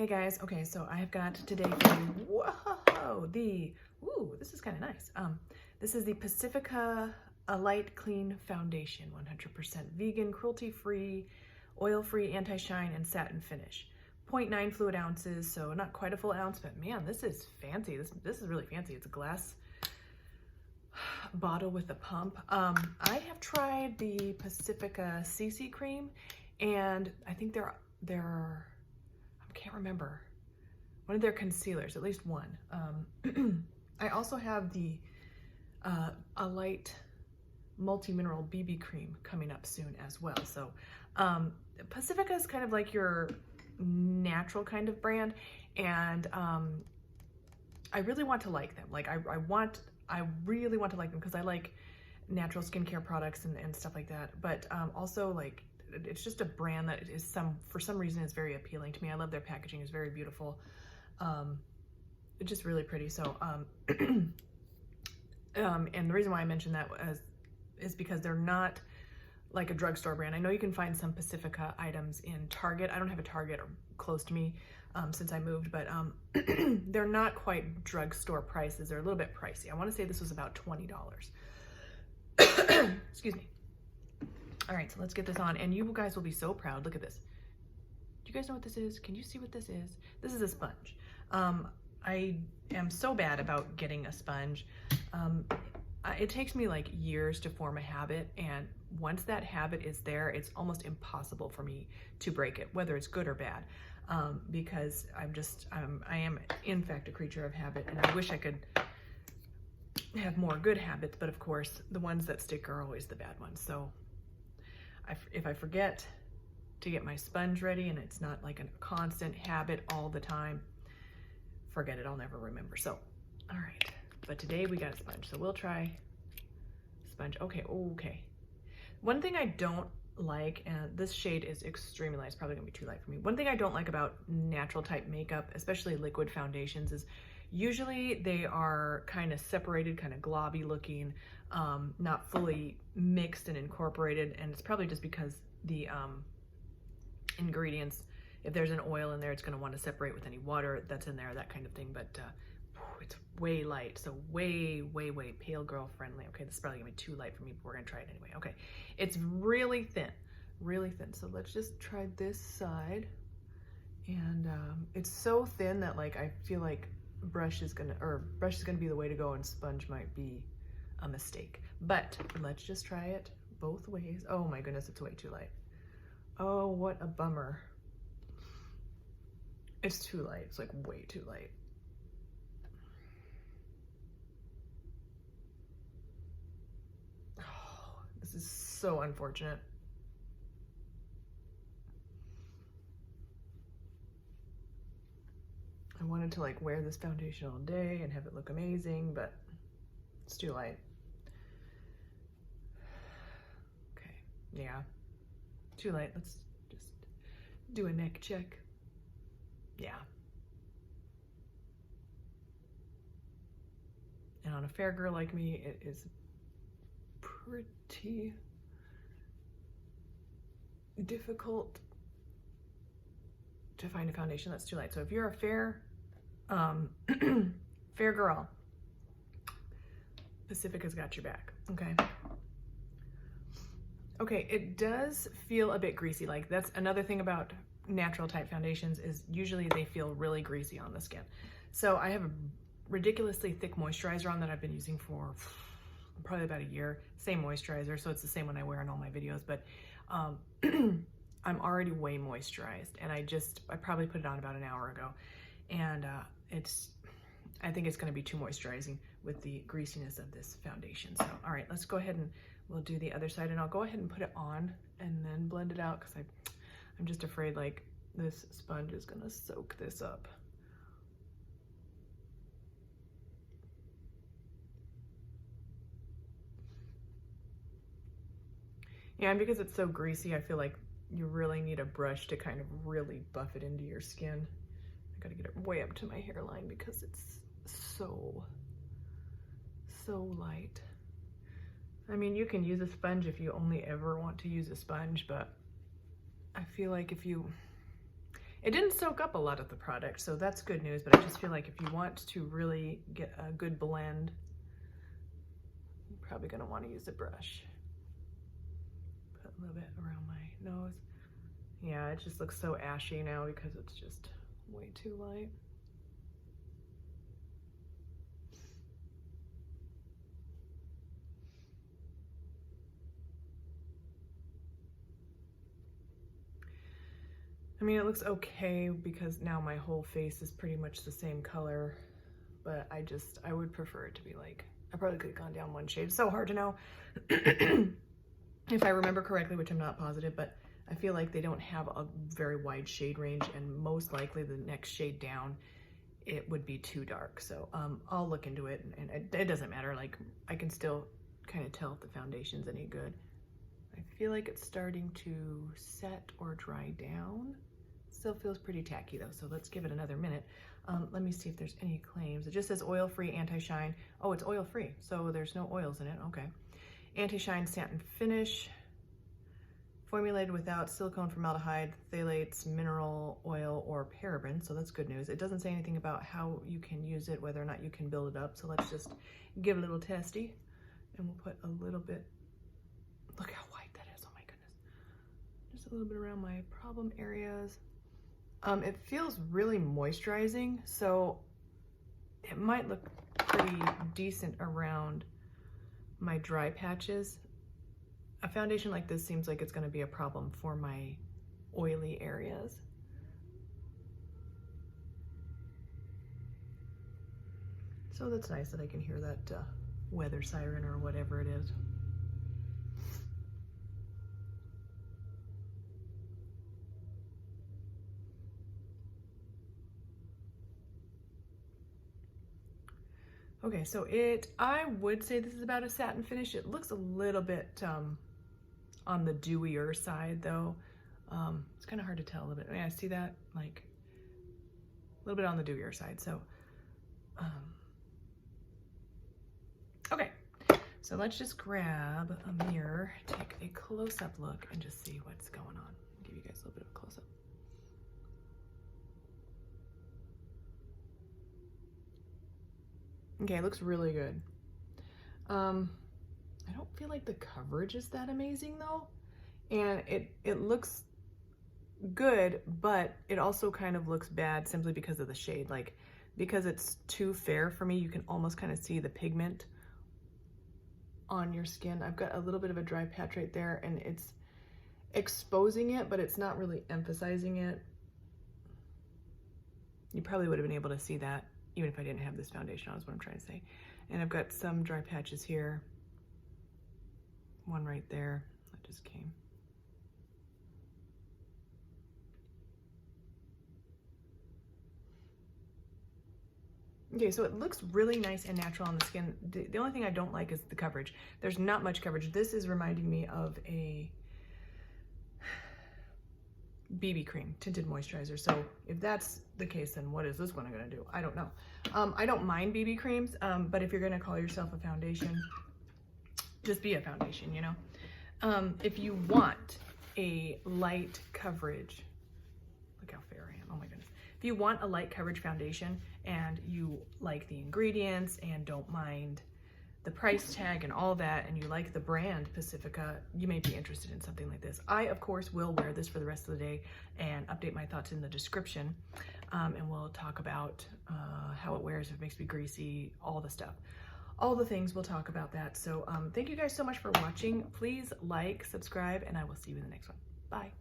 Hey guys, okay, so I have got today for you, whoa, this is kind of nice. This is the Pacifica Alight Clean Foundation, 100% vegan, cruelty-free, oil-free, anti-shine, and satin finish. 0.9 fluid ounces, so not quite a full ounce, but man, this is fancy. This is really fancy. It's a glass bottle with a pump. I have tried the Pacifica CC cream, and I think they're I can't remember, one of their concealers, at least one. I also have the Alight multi-mineral BB cream coming up soon as well. So Pacifica is kind of like your natural kind of brand, and I really want to like them. Like I really want to like them because I like natural skincare products and stuff like that. But also, like, it's just a brand that is for some reason is very appealing to me. I love their packaging; it's very beautiful. It's just really pretty. So and the reason why I mentioned that is because they're not like a drugstore brand. I know you can find some Pacifica items in Target. I don't have a Target close to me since I moved, but they're not quite drugstore prices. They're a little bit pricey. I want to say this was about $20. Excuse me. All right, so let's get this on, and you guys will be so proud. Look at this. Do you guys know what this is? Can you see what this is? This is a sponge. I am so bad about getting a sponge. It takes me like years to form a habit, and once that habit is there, it's almost impossible for me to break it, whether it's good or bad, because I am in fact a creature of habit, and I wish I could have more good habits, but of course the ones that stick are always the bad ones. So if I forget to get my sponge ready and it's not like a constant habit all the time, forget it, I'll never remember. So, all right, but today we got a sponge, so we'll try sponge. Okay. One thing I don't like, and this shade is extremely light, it's probably gonna be too light for me. One thing I don't like about natural type makeup, especially liquid foundations, is usually they are kind of separated, kind of globby looking, not fully mixed and incorporated, and it's probably just because the ingredients, if there's an oil in there, it's going to want to separate with any water that's in there, that kind of thing. But it's way light, so way pale girl friendly. Okay, this is probably gonna be too light for me, but we're gonna try it anyway. Okay, it's really thin. So let's just try this side, and it's so thin that like I feel like brush is gonna be the way to go, and sponge might be a mistake. But let's just try it both ways. Oh my goodness, it's way too light. Oh, what a bummer. It's too light. It's like way too light. Oh, this is so unfortunate. I wanted to like wear this foundation all day and have it look amazing, but it's too light. Okay, yeah, too light. Let's just do a neck check. Yeah. And on a fair girl like me, it is pretty difficult to find a foundation that's too light. So if you're a fair fair girl, Pacifica's got your back. Okay, it does feel a bit greasy. Like, that's another thing about natural type foundations, is usually they feel really greasy on the skin. So I have a ridiculously thick moisturizer on that I've been using for probably about a year. Same moisturizer, so it's the same one I wear in all my videos, but I'm already way moisturized, and I probably put it on about an hour ago, and I think it's going to be too moisturizing with the greasiness of this foundation. So all right, let's go ahead and we'll do the other side, and I'll go ahead and put it on and then blend it out, because I'm just afraid like this sponge is gonna soak this up. Yeah, and because it's so greasy, I feel like you really need a brush to kind of really buff it into your skin. I gotta get it way up to my hairline because it's so light. I mean, you can use a sponge if you only ever want to use a sponge, but I feel like if you It didn't soak up a lot of the product, so that's good news, but I just feel like if you want to really get a good blend, you're probably gonna want to use a brush. Put a little bit around my nose. Yeah, it just looks so ashy now because it's just way too light. I mean, it looks okay because now my whole face is pretty much the same color, but I would prefer it to be like, I probably could have gone down one shade. It's so hard to know if I remember correctly, which I'm not positive, but I feel like they don't have a very wide shade range, and most likely the next shade down, it would be too dark. So I'll look into it, and it doesn't matter. Like, I can still kind of tell if the foundation's any good. I feel like it's starting to set or dry down. Still feels pretty tacky though, so let's give it another minute. Let me see if there's any claims. It just says oil-free, anti-shine. Oh, it's oil-free, so there's no oils in it. Okay. Anti-shine satin finish. Formulated without silicone, formaldehyde, phthalates, mineral oil, or paraben, so that's good news. It doesn't say anything about how you can use it, whether or not you can build it up, so let's just give it a little testy. And we'll put a little bit, look how white that is, oh my goodness. Just a little bit around my problem areas. It feels really moisturizing, so it might look pretty decent around my dry patches. A foundation like this seems like it's going to be a problem for my oily areas. So that's nice that I can hear that weather siren or whatever it is. Okay, so I would say this is about a satin finish. It looks a little bit on the dewier side though. It's kind of hard to tell a little bit. I mean, I see that like a little bit on the dewier side. So, okay, so let's just grab a mirror, take a close-up look, and just see what's going on. Give you guys a little bit of a close-up. Okay, it looks really good. I don't feel like the coverage is that amazing though. And it looks good, but it also kind of looks bad simply because of the shade. Like, because it's too fair for me, you can almost kind of see the pigment on your skin. I've got a little bit of a dry patch right there, and it's exposing it, but it's not really emphasizing it. You probably would have been able to see that even if I didn't have this foundation on, is what I'm trying to say. And I've got some dry patches here. One right there that just came. Okay, so it looks really nice and natural on the skin. The only thing I don't like is the coverage. There's not much coverage. This is reminding me of a BB cream, tinted moisturizer. So if that's the case, then what is this one gonna do? I don't know. I don't mind BB creams, but if you're gonna call yourself a foundation, just be a foundation, you know? If you want a light coverage, look how fair I am, oh my goodness. If you want a light coverage foundation and you like the ingredients and don't mind the price tag and all that, and you like the brand Pacifica, you may be interested in something like this. I, of course, will wear this for the rest of the day and update my thoughts in the description. And we'll talk about how it wears, if it makes me greasy, all the stuff. All the things, we'll talk about that. So thank you guys so much for watching. Please like, subscribe, and I will see you in the next one. Bye.